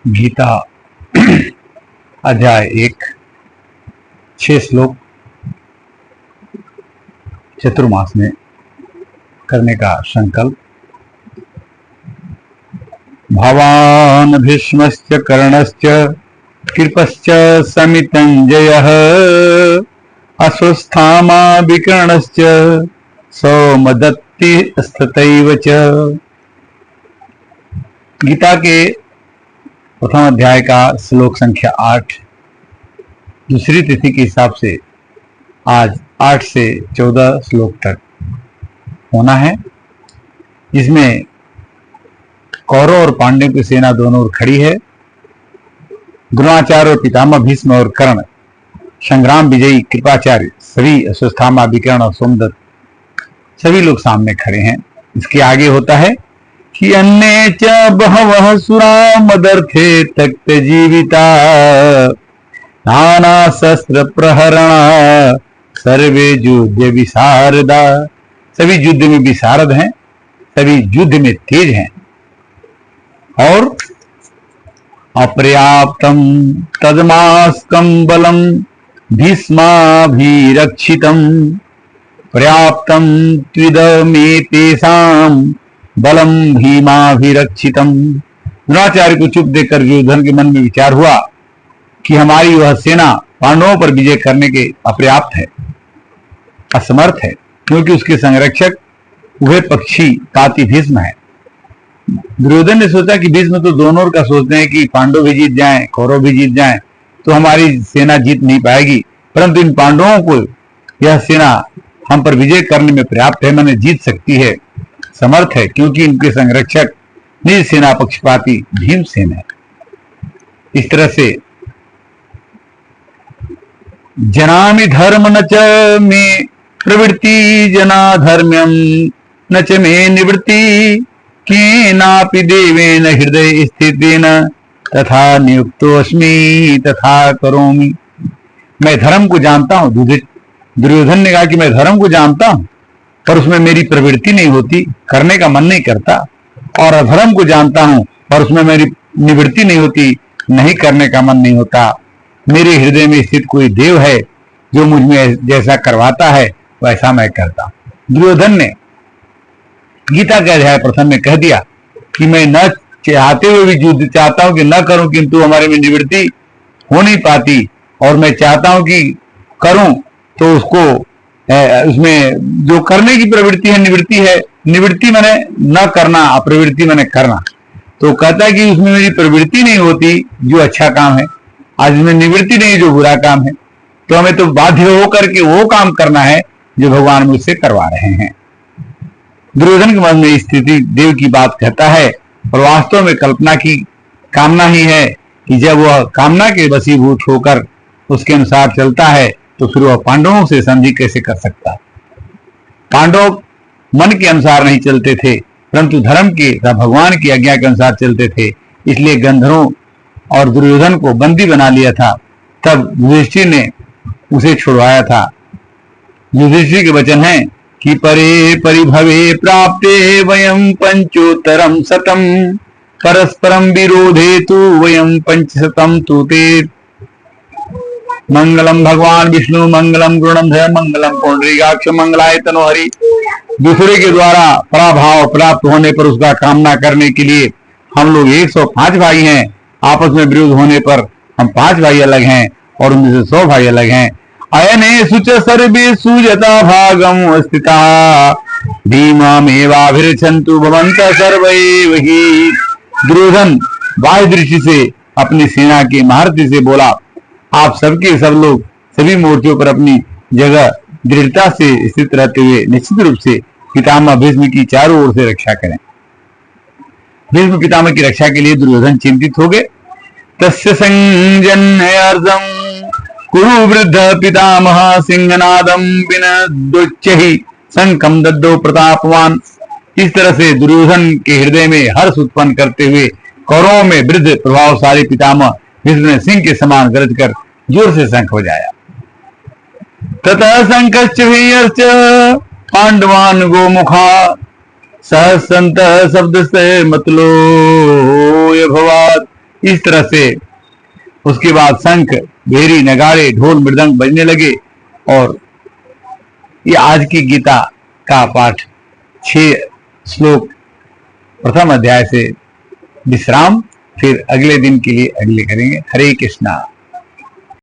गीता अध्याय 1 6 श्लोक चतुर्मास में करने का संकल्प। भवान् भीष्मश्च कर्णश्च कृपश्च समितञ्जयः अश्वस्थामा विकर्णश्च सौमदत्ति स्थितैव च। गीता के प्रथम अध्याय का श्लोक संख्या 8 दूसरी तिथि के हिसाब से आज 8 से 14 श्लोक तक होना है, जिसमें कौरव और पांडव की सेना दोनों ओर खड़ी है। द्रोणाचार्य और पितामह भीष्म और कर्ण, संग्राम विजयी कृपाचार्य, सभी अश्वस्थामा विकर्ण और सोमदत्त सभी लोग सामने खड़े हैं। इसके आगे होता है कि अन्ये च बहवः सुरा मदर्थे तक्त जीविता नाना शस्त्र प्रहरण सर्वे युद्ध विशारदा। सभी युद्ध में विशारद हैं, सभी युद्ध में तेज हैं। और अपर्याप्तम तदमास्कम बलम भीष्माभिरक्षितम पर्याप्तम त्विदमेतेषां बलम भीमाभिरक्षितम। द्रोणाचार्य को चुप देकर दुर्योधन के मन में विचार हुआ कि हमारी वह सेना पांडवों पर विजय करने के अपर्याप्त है, असमर्थ है, क्योंकि उसके संरक्षक वह पक्षी ताती भीष्म है। दुर्योधन ने सोचा कि भीष्म तो दोनों का सोचते हैं कि पांडव भी जीत जाएं, कौरव भी जीत जाएं, तो हमारी सेना जीत नहीं पाएगी, परंतु इन पांडवों को यह सेना हम पर विजय करने में पर्याप्त है, मैंने जीत सकती है, समर्थ है, क्योंकि इनके संरक्षक निज सेना पक्षपाती भीमसेन है। इस तरह से जनामि धर्म न च मे प्रवृत्ति जना धर्म्यम न च मे निवृत्ति केनापि देवेन हृदय स्थितेन तथा नियुक्तोऽस्मि तथा करोमि। मैं धर्म को जानता हूं। दुर्योधन ने कहा कि मैं धर्म को जानता हूं, पर उसमें मेरी प्रवृत्ति नहीं होती, करने का मन नहीं करता। और अधर्म को जानता हूं, पर उसमें मेरी निवृत्ति नहीं होती, नहीं करने का मन नहीं होता। मेरे हृदय में स्थित कोई देव है जो मुझ में जैसा करवाता है वैसा मैं करता हूं। दुर्योधन ने गीता के अध्याय प्रथम में कह दिया कि मैं न चाहते हुए भी युद्ध चाहता हूं कि न करूं, किंतु हमारे में निवृत्ति हो नहीं पाती, और मैं चाहता हूं कि करूं तो उसको उसमें जो करने की प्रवृत्ति है निवृत्ति है। निवृत्ति मैंने न करना, अप्रवृत्ति मैंने करना। तो कहता है कि उसमें मेरी प्रवृत्ति नहीं होती जो अच्छा काम है, आज उसमें निवृत्ति नहीं जो बुरा काम है, तो हमें तो बाध्य होकर के वो काम करना है जो भगवान मुझसे करवा रहे हैं। दुर्योधन के मन में स्थिति देव की बात कहता है, और वास्तव में कल्पना की कामना ही है कि जब वह कामना के वशीभूत होकर उसके अनुसार चलता है तो फिर वह पांडवों से संधि कैसे कर सकता। पांडव मन के अनुसार नहीं चलते थे, परंतु धर्म के भगवान की आज्ञा के अनुसार चलते थे। इसलिए गंधर्वों और दुर्योधन को बंदी बना लिया था। तब युधिष्ठिर ने उसे छुड़वाया था। युधिष्ठिर के वचन हैं कि परे परिभवे प्राप्ते वयम पंचोत्तरम शतम परस्परम विरोधे तु वयम पंचशतम तुते। मंगलम भगवान विष्णु मंगलम गुणधर मंगलम पुंडरीकाक्ष मंगलाय तनोहरि। दूसरे के द्वारा पराभाव प्राप्त होने पर उसका कामना करने के लिए हम लोग 105 भाई हैं, आपस में विरोध होने पर हम 5 भाई अलग हैं और उनमें से 100 भाई अलग हैं। अयने सुच सर्वे सुजता भागम स्थिता भीममेवाभिरक्षन्तु भवन्तः सर्वैव हि। दुर्योधन बाह्य दृष्टि से अपनी सेना के महारथी से बोला, आप सबके सब लोग सभी मोर्चों पर अपनी जगह दृढ़ता से स्थित रहते हुए निश्चित रूप से पितामह भीष्म की चारों ओर से रक्षा करें। भीष्म पितामह की रक्षा के लिए दुर्योधन चिंतित हो गए। तस्य संजन्यर्जम कुरु वृद्ध पितामह सिंहनादम विनदुच्चहि शंखम दद्दो प्रतापवान। इस तरह से दुर्योधन के हृदय में हर्ष उत्पन्न करते हुए कौरवों में वृद्ध प्रभावशाली पितामह भीष्म ने सिंह के समान गरज कर जोर से शंख बजाया। ततः शंखश्च भीर्यश्च पांडवान् गोमुखा सहसंत शब्द से मतलो भवात् इस तरह से उसके बाद शंख, भेरी, नगाड़े, ढोल, मृदंग बजने लगे और ये आज की गीता का पाठ 6 श्लोक प्रथम अध्याय से विश्राम, फिर अगले दिन के लिए अगले करेंगे। हरे कृष्णा।